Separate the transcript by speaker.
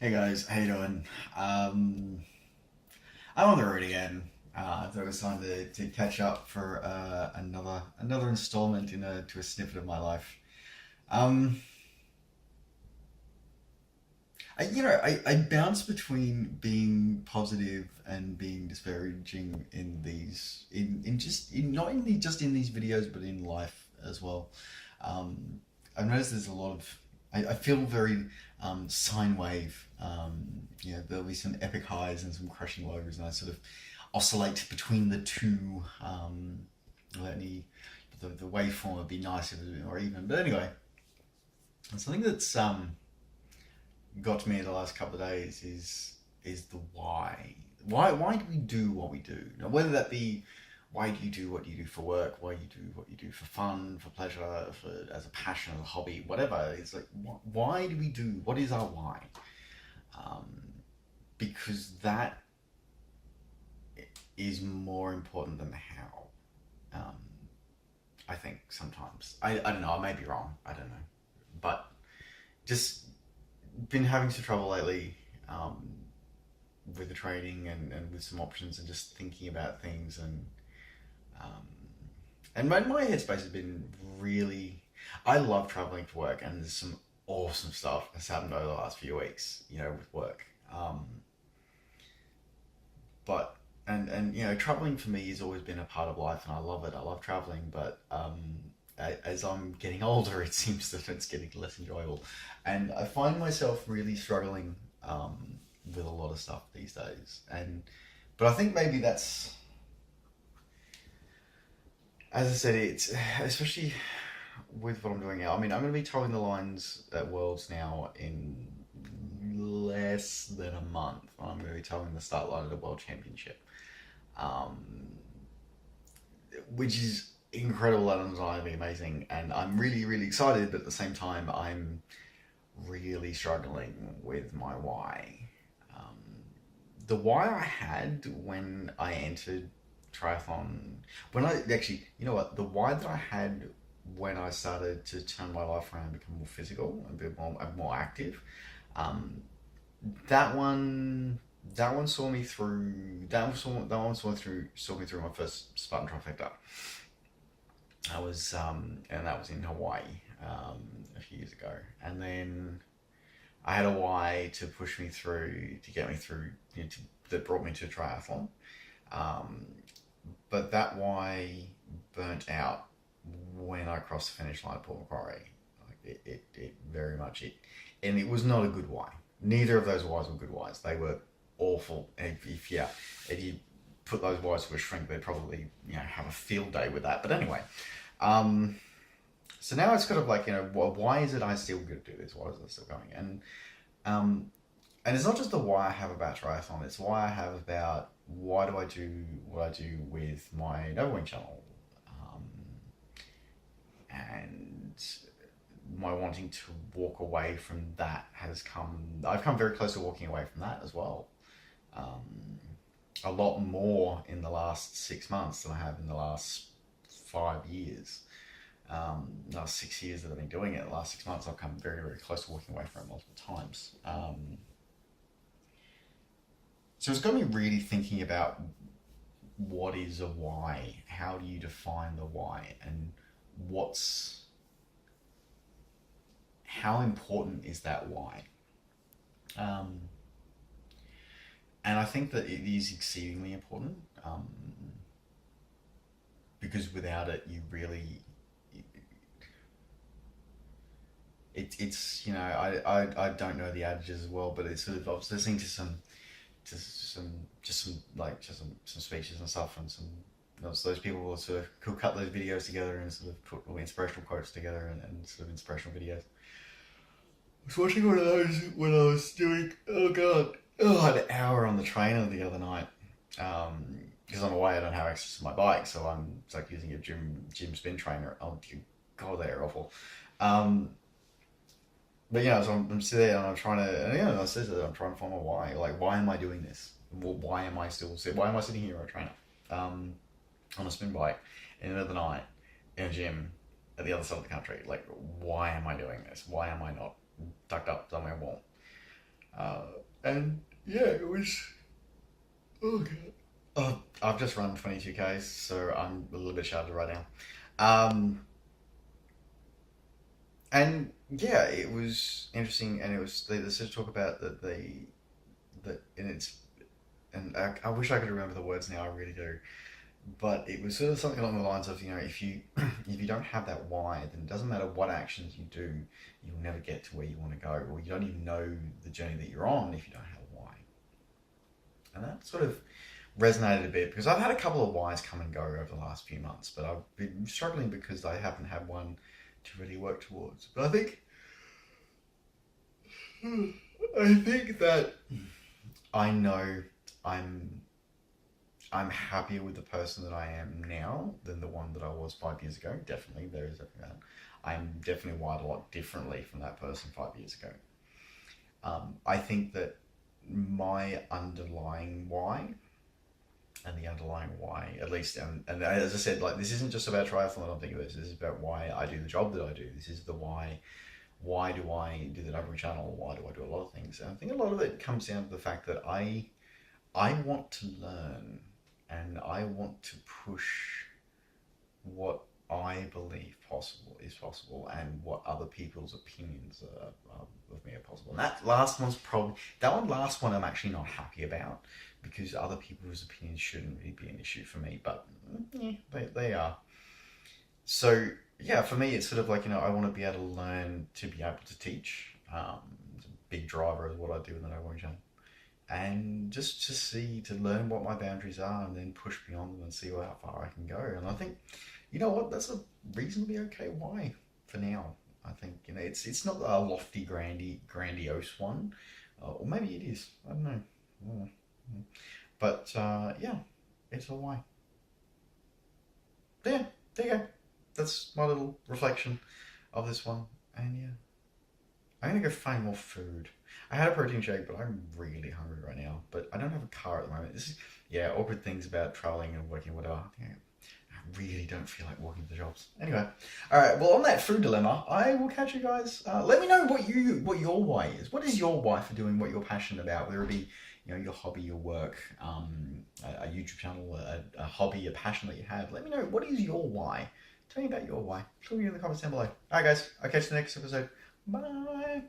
Speaker 1: Hey guys, how you doing? I'm on the road again. I thought it was time to catch up for another installment to a snippet of my life. Um, I bounce between being positive and being disparaging in these in just in not in the, just in these videos but in life as well. Um, I've noticed there's a lot of I feel very sine wave. There'll be some epic highs and some crushing lows, and I sort of oscillate between the two. Let me the waveform would be nice if it was a bit more even, but anyway, something that's got to me in the last couple of days is the why. Why do we do what we do? Now, whether that be why do you do what you do for work, why you do what you do for fun, for pleasure, for as a passion, as a hobby, whatever. It's like why do we do? What is our why? Um, because that is more important than the how. Um, I think sometimes I don't know. I may be wrong. I don't know, but just been having some trouble lately with the training and with some options and just thinking about things um, and my headspace has been really. I love traveling for work, and there's some awesome stuff that's happened over the last few weeks, with work. But traveling for me has always been a part of life, and I love it. I love traveling, but as I'm getting older, it seems that it's getting less enjoyable, and I find myself really struggling with a lot of stuff these days. But I think maybe that's, as I said, it's especially with what I'm doing now. I mean, I'm going to be towing the lines at Worlds now in less than a month. I'm going to be towing the start line at the World Championship, um, which is incredible and undeniably amazing. And I'm really, really excited, but at the same time, I'm really struggling with my why. Um, the why I had when I entered triathlon, when I actually, you know what, the why that I had when I started to turn my life around and become more physical, a bit more active, um, that one that one saw me through. That one saw me through my first Spartan trifecta. And that was in Hawaii a few years ago, and then I had a why to push me through to get me through, that brought me to triathlon. Um, but that why burnt out when I crossed the finish line at Port Macquarie. Like it very much and it was not a good why. Neither of those whys were good whys. They were awful. And if you put those whys to a shrink, they'd probably have a field day with that. But anyway, um, so now it's kind of like, why is it I still good to do this? Why is it still going? Um, and it's not just the why I have about triathlon. It's why I have about why do I do what I do with my no wing channel, um, and my wanting to walk away from that has come. I've come very close to walking away from that as well. Um, a lot more in the last 6 months than I have in the last 5 years. Last 6 years that I've been doing it, the last 6 months I've come very, very close to walking away from it multiple times. So it's got me really thinking about what is a why, how do you define the why, and what's how important is that why? Um, and I think that it is exceedingly important, because without it, you really it's I don't know the adages as well, but it's sort of I was listening to some speeches and stuff, and those people will sort of who cut those videos together and sort of put all inspirational quotes together, and sort of inspirational videos. I was watching one of those when I was doing, oh god, an hour on the trainer the other night. Because on the way I don't have access to my bike, so it's like using a gym spin trainer. Oh dear god, they're awful. Um, but so I'm sitting there and I'm trying to, and I said that I'm trying to find my why. Like, why am I doing this? Why am I why am I sitting here on a trainer, um, on a spin bike in the middle of the night in a gym at the other side of the country? Like, why am I doing this? Why am I not tucked up somewhere warm? Uh, and yeah, it was. Oh god. Oh, I've just run 22Ks, so I'm a little bit shattered right now. Um, and yeah, it was interesting, and it was they sort of talk about that and it's and I wish I could remember the words now. I really do, but it was sort of something along the lines of if you if you don't have that why, then it doesn't matter what actions you do, you'll never get to where you want to go, or you don't even know the journey that you're on if you don't have a why. And that sort of resonated a bit because I've had a couple of whys come and go over the last few months, but I've been struggling because I haven't had one to really work towards. But I think that I know I'm I'm happier with the person that I am now than the one that I was 5 years ago. Definitely, there is that. I'm definitely wired a lot differently from that person 5 years ago. I think that my underlying why and the underlying why, at least, and as I said, like this isn't just about triathlon. I don't think of this. This is about why I do the job that I do. This is the why. Why do I do the Discovery Channel? Why do I do a lot of things? And I think a lot of it comes down to the fact that I want to learn and I want to push what I believe possible is possible and what other people's opinions of me are possible. And that last one's probably last one I'm actually not happy about because other people's opinions shouldn't really be an issue for me, but yeah, they are. So yeah, for me it's sort of like I want to be able to learn to be able to teach. It's a big driver of what I do in the No Worry Channel and just to learn what my boundaries are and then push beyond them and see how far I can go. And I think, you know what, that's a reasonably okay why for now. I think it's not a lofty, grandiose one, or maybe it is. I don't know. Mm. But yeah, it's a why. Yeah, there you go. That's my little reflection of this one. And yeah, I'm gonna go find more food. I had a protein shake, but I'm really hungry right now. But I don't have a car at the moment. This is yeah, awkward things about traveling and working, whatever. Yeah, I really don't feel like walking to the shops. Anyway, all right. Well, on that food dilemma, I will catch you guys. Let me know what your why is. What is your why for doing what you're passionate about? Whether it be your hobby, your work, a YouTube channel, a hobby, a passion that you have. Let me know what is your why. Tell me about your why. Tell me in the comments down below. All right, guys. I'll catch you in the next episode. Bye.